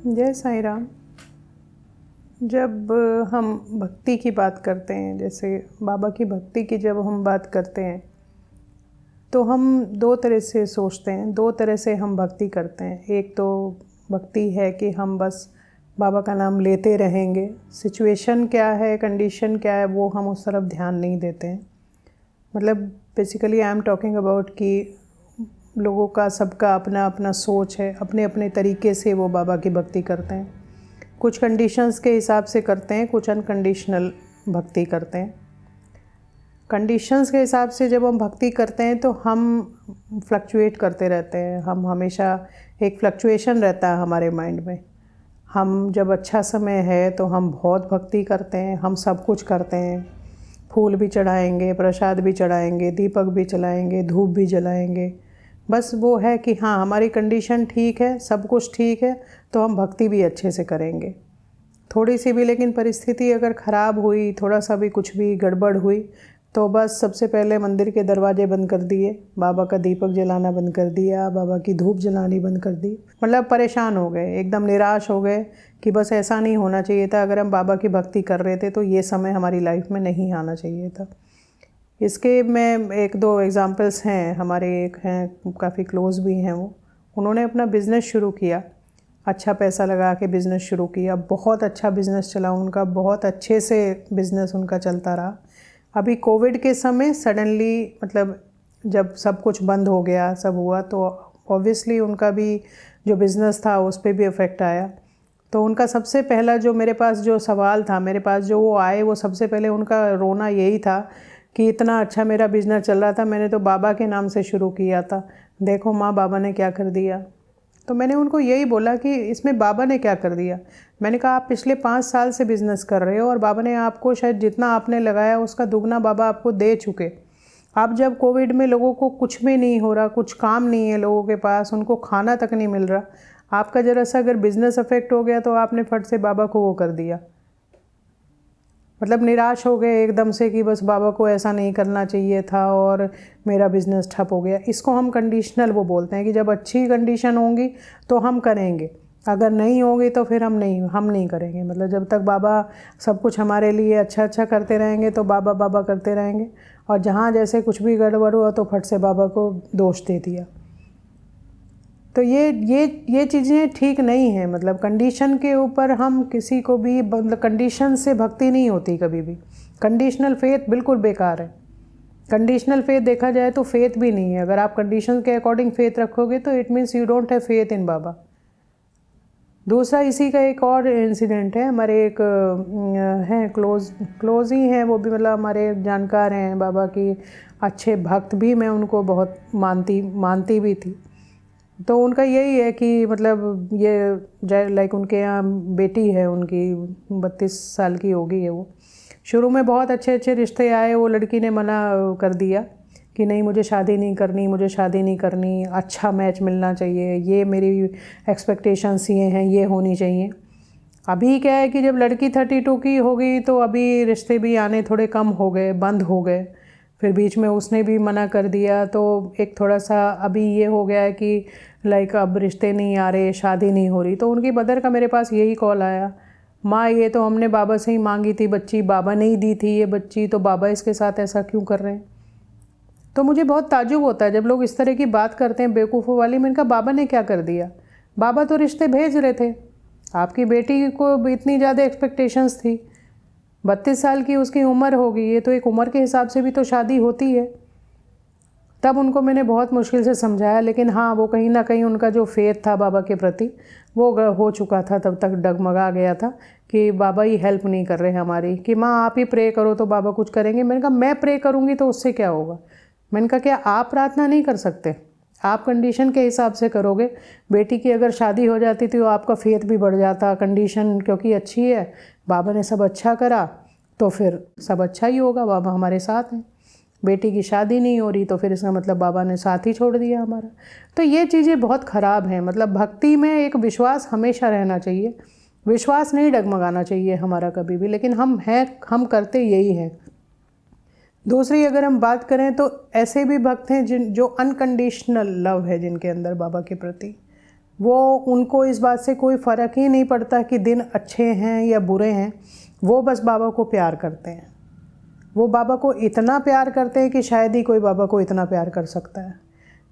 जय साईं राम। जब हम भक्ति की बात करते हैं, जैसे बाबा की भक्ति की जब हम बात करते हैं तो हम दो तरह से सोचते हैं, दो तरह से हम भक्ति करते हैं। एक तो भक्ति है कि हम बस बाबा का नाम लेते रहेंगे, सिचुएशन क्या है, कंडीशन क्या है, वो हम उस तरफ ध्यान नहीं देते हैं। मतलब basically I am talking about कि लोगों का सबका अपना अपना सोच है, अपने अपने तरीके से वो बाबा की भक्ति करते हैं। कुछ कंडीशंस के हिसाब से करते हैं, कुछ अनकंडीशनल भक्ति करते हैं। कंडीशंस के हिसाब से जब हम भक्ति करते हैं तो हम फ्लक्चुएट करते रहते हैं। हम हमेशा एक फ्लक्चुएशन रहता है हमारे माइंड में। हम जब अच्छा समय है तो हम बहुत भक्ति करते हैं, हम सब कुछ करते हैं, फूल भी चढ़ाएंगे, प्रसाद भी चढ़ाएंगे, दीपक भी जलाएंगे, धूप भी जलाएंगे। बस वो है कि हाँ, हमारी कंडीशन ठीक है, सब कुछ ठीक है, तो हम भक्ति भी अच्छे से करेंगे। थोड़ी सी भी लेकिन परिस्थिति अगर ख़राब हुई, थोड़ा सा भी कुछ भी गड़बड़ हुई, तो बस सबसे पहले मंदिर के दरवाजे बंद कर दिए, बाबा का दीपक जलाना बंद कर दिया, बाबा की धूप जलानी बंद कर दी। मतलब परेशान हो गए, एकदम निराश हो गए कि बस ऐसा नहीं होना चाहिए था। अगर हम बाबा की भक्ति कर रहे थे तो ये समय हमारी लाइफ में नहीं आना चाहिए था। इसके में एक दो एग्ज़ाम्पल्स हैं। हमारे एक हैं, काफ़ी क्लोज़ भी हैं वो। उन्होंने अपना बिज़नेस शुरू किया, अच्छा पैसा लगा के बिज़नेस शुरू किया, बहुत अच्छा बिज़नेस चला उनका, बहुत अच्छे से बिज़नेस उनका चलता रहा। अभी कोविड के समय सडनली, मतलब जब सब कुछ बंद हो गया, सब हुआ, तो ऑब्वियसली उनका भी जो बिज़नेस था उस पर भी इफ़ेक्ट आया। तो उनका सबसे पहला जो मेरे पास जो सवाल था, मेरे पास जो वो आए, वो सबसे पहले उनका रोना यही था कि इतना अच्छा मेरा बिज़नेस चल रहा था, मैंने तो बाबा के नाम से शुरू किया था, देखो माँ बाबा ने क्या कर दिया। तो मैंने उनको यही बोला कि इसमें बाबा ने क्या कर दिया। मैंने कहा आप पिछले 5 साल से बिज़नेस कर रहे हो और बाबा ने आपको शायद जितना आपने लगाया उसका दुगना बाबा आपको दे चुके। अब जब कोविड में लोगों को कुछ भी नहीं हो रहा, कुछ काम नहीं है लोगों के पास, उनको खाना तक नहीं मिल रहा, आपका ज़रा सा अगर बिज़नेस अफेक्ट हो गया तो आपने फट से बाबा को वो कर दिया। मतलब निराश हो गए एकदम से कि बस बाबा को ऐसा नहीं करना चाहिए था और मेरा बिज़नेस ठप हो गया। इसको हम कंडीशनल वो बोलते हैं कि जब अच्छी कंडीशन होंगी तो हम करेंगे, अगर नहीं होगी तो फिर हम नहीं करेंगे। मतलब जब तक बाबा सब कुछ हमारे लिए अच्छा अच्छा करते रहेंगे तो बाबा बाबा करते रहेंगे, और जहाँ जैसे कुछ भी गड़बड़ हुआ तो फट से बाबा को दोष दे दिया। तो ये चीज़ें ठीक नहीं हैं। मतलब कंडीशन के ऊपर हम किसी को भी, मतलब कंडीशन से भक्ति नहीं होती कभी भी। कंडीशनल फेथ बिल्कुल बेकार है। कंडीशनल फेथ देखा जाए तो फेथ भी नहीं है। अगर आप कंडीशन के अकॉर्डिंग फेथ रखोगे तो it means you don't have faith in baba. दूसरा इसी का एक और इंसिडेंट है। हमारे एक हैं, क्लोज ही हैं वो भी, मतलब हमारे जानकार हैं बाबा की, अच्छे भक्त भी, मैं उनको बहुत मानती भी थी। तो उनका यही है कि मतलब ये लाइक उनके यहाँ बेटी है उनकी, 32 साल की होगी है वो। शुरू में बहुत अच्छे अच्छे रिश्ते आए, वो लड़की ने मना कर दिया कि नहीं मुझे शादी नहीं करनी, मुझे शादी नहीं करनी, अच्छा मैच मिलना चाहिए, ये मेरी एक्सपेक्टेशंस ये हैं, ये होनी चाहिए। अभी क्या है कि जब लड़की 32 की हो गई तो अभी रिश्ते भी आने थोड़े कम हो गए, बंद हो गए। फिर बीच में उसने भी मना कर दिया, तो एक थोड़ा सा अभी ये हो गया है कि लाइक अब रिश्ते नहीं आ रहे, शादी नहीं हो रही। तो उनकी मदर का मेरे पास यही कॉल आया, माँ ये तो हमने बाबा से ही मांगी थी बच्ची, बाबा ने ही दी थी ये बच्ची, तो बाबा इसके साथ ऐसा क्यों कर रहे हैं। तो मुझे बहुत ताज्जुब होता है जब लोग इस तरह की बात करते हैं बेवकूफ़ों वाली। मैंने कहा बाबा ने क्या कर दिया, बाबा तो रिश्ते भेज रहे थे, आपकी बेटी को इतनी ज़्यादा एक्सपेक्टेशंस थी, 32 साल की उसकी उम्र होगी, ये तो एक उम्र के हिसाब से भी तो शादी होती है। तब उनको मैंने बहुत मुश्किल से समझाया, लेकिन हाँ, वो कहीं ना कहीं उनका जो फेथ था बाबा के प्रति वो हो चुका था, तब तक डगमगा गया था कि बाबा ही हेल्प नहीं कर रहे हमारी, कि माँ आप ही प्रे करो तो बाबा कुछ करेंगे। मैंने कहा मैं प्रे करूँगी तो उससे क्या होगा। मैंने कहा क्या आप प्रार्थना नहीं कर सकते, आप कंडीशन के हिसाब से करोगे। बेटी की अगर शादी हो जाती थी तो आपका फेथ भी बढ़ जाता, कंडीशन क्योंकि अच्छी है, बाबा ने सब अच्छा करा तो फिर सब अच्छा ही होगा, बाबा हमारे साथ हैं। बेटी की शादी नहीं हो रही तो फिर इसका मतलब बाबा ने साथ ही छोड़ दिया हमारा। तो ये चीज़ें बहुत ख़राब हैं। मतलब भक्ति में एक विश्वास हमेशा रहना चाहिए, विश्वास नहीं डगमगाना चाहिए हमारा कभी भी, लेकिन हम करते यही हैं। दूसरी अगर हम बात करें तो ऐसे भी भक्त हैं जो अनकंडीशनल लव है जिनके अंदर बाबा के प्रति, वो उनको इस बात से कोई फ़र्क ही नहीं पड़ता कि दिन अच्छे हैं या बुरे हैं, वो बस बाबा को प्यार करते हैं। वो बाबा को इतना प्यार करते हैं कि शायद ही कोई बाबा को इतना प्यार कर सकता है।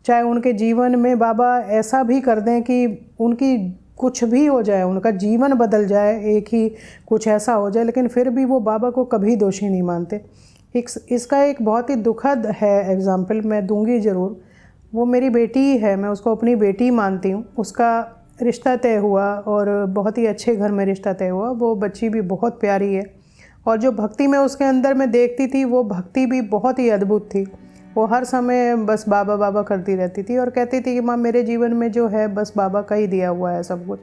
चाहे उनके जीवन में बाबा ऐसा भी कर दें कि उनकी कुछ भी हो जाए, उनका जीवन बदल जाए, एक ही कुछ ऐसा हो जाए, लेकिन फिर भी वो बाबा को कभी दोषी नहीं मानते। इसका एक बहुत ही दुखद है एग्ज़ाम्पल मैं दूंगी ज़रूर। वो मेरी बेटी है, मैं उसको अपनी बेटी मानती हूँ। उसका रिश्ता तय हुआ और बहुत ही अच्छे घर में रिश्ता तय हुआ। वो बच्ची भी बहुत प्यारी है और जो भक्ति मैं उसके अंदर में देखती थी वो भक्ति भी बहुत ही अद्भुत थी। वो हर समय बस बाबा बाबा करती रहती थी और कहती थी कि माँ मेरे जीवन में जो है बस बाबा का ही दिया हुआ है सब कुछ।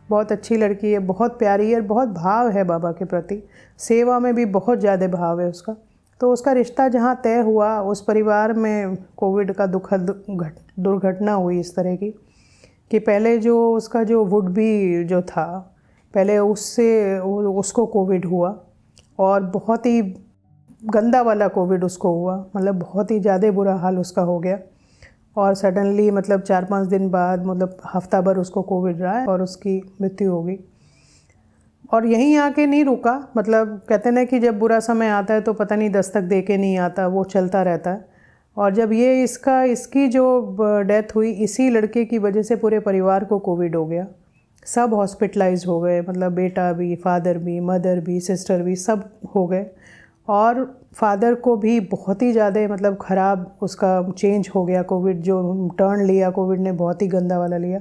बहुत अच्छी लड़की है, बहुत प्यारी है और बहुत भाव है बाबा के प्रति। सेवा में भी बहुत ज़्यादा भाव है उसका। तो उसका रिश्ता जहाँ तय हुआ, उस परिवार में कोविड का दुखद दुर्घटना हुई इस तरह की कि पहले जो उसका जो वुड बी जो था, पहले उसको कोविड हुआ और बहुत ही गंदा वाला कोविड उसको हुआ, मतलब बहुत ही ज़्यादा बुरा हाल उसका हो गया। और सडनली मतलब 4-5 दिन बाद, मतलब हफ्ता भर उसको कोविड रहा और उसकी मृत्यु हो गई। और यहीं आके नहीं रुका, मतलब कहते हैं ना कि जब बुरा समय आता है तो पता नहीं दस्तक दे के नहीं आता, वो चलता रहता है। और जब ये इसकी जो डेथ हुई, इसी लड़के की वजह से पूरे परिवार को कोविड हो गया। सब हॉस्पिटलाइज्ड हो गए, मतलब बेटा भी, फादर भी, मदर भी, सिस्टर भी, सब हो गए। और फादर को भी बहुत ही ज़्यादा मतलब ख़राब उसका चेंज हो गया, कोविड जो टर्न लिया कोविड ने बहुत ही गंदा वाला लिया।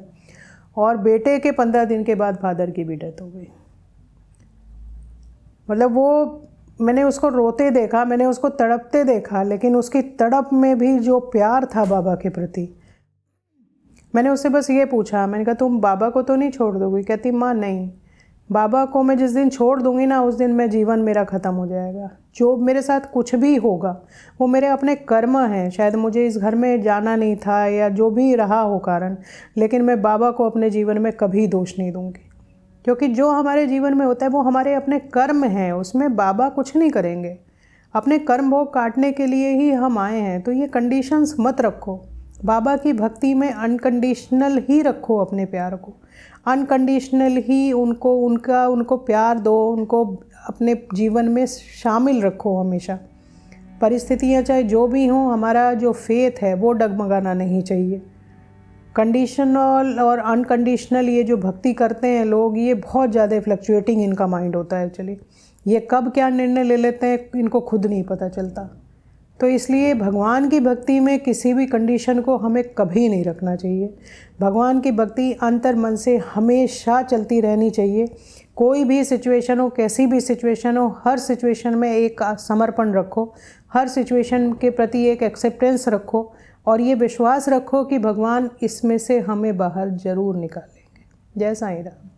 और बेटे के 15 दिन के बाद फादर की भी डेथ हो गई। मतलब वो, मैंने उसको रोते देखा, मैंने उसको तड़पते देखा, लेकिन उसकी तड़प में भी जो प्यार था बाबा के प्रति। मैंने उससे बस ये पूछा, मैंने कहा तुम बाबा को तो नहीं छोड़ दोगी? कहती माँ नहीं, बाबा को मैं जिस दिन छोड़ दूंगी ना, उस दिन मैं जीवन मेरा ख़त्म हो जाएगा। जो मेरे साथ कुछ भी होगा वो मेरे अपने कर्म हैं। शायद मुझे इस घर में जाना नहीं था या जो भी रहा हो कारण, लेकिन मैं बाबा को अपने जीवन में कभी दोष नहीं दूंगी, क्योंकि जो हमारे जीवन में होता है वो हमारे अपने कर्म हैं, उसमें बाबा कुछ नहीं करेंगे। अपने कर्म भोग काटने के लिए ही हम आए हैं। तो ये कंडीशंस मत रखो। बाबा की भक्ति में अनकंडीशनल ही रखो अपने प्यार को, अनकंडीशनल ही उनको प्यार दो, उनको अपने जीवन में शामिल रखो हमेशा। परिस्थितियाँ चाहे जो भी हों, हमारा जो फेथ है वो डगमगाना नहीं चाहिए। कंडीशनल और अनकंडीशनल ये जो भक्ति करते हैं लोग, ये बहुत ज़्यादा फ्लक्चुएटिंग इनका माइंड होता है एक्चुअली। ये कब क्या निर्णय ले लेते हैं इनको खुद नहीं पता चलता। तो इसलिए भगवान की भक्ति में किसी भी कंडीशन को हमें कभी नहीं रखना चाहिए। भगवान की भक्ति अंतर मन से हमेशा चलती रहनी चाहिए। कोई भी सिचुएशन हो, कैसी भी सिचुएशन हो, हर सिचुएशन में एक समर्पण रखो, हर सिचुएशन के प्रति एक एक्सेप्टेंस रखो और ये विश्वास रखो कि भगवान इसमें से हमें बाहर ज़रूर निकालेंगे। जय साईं राम।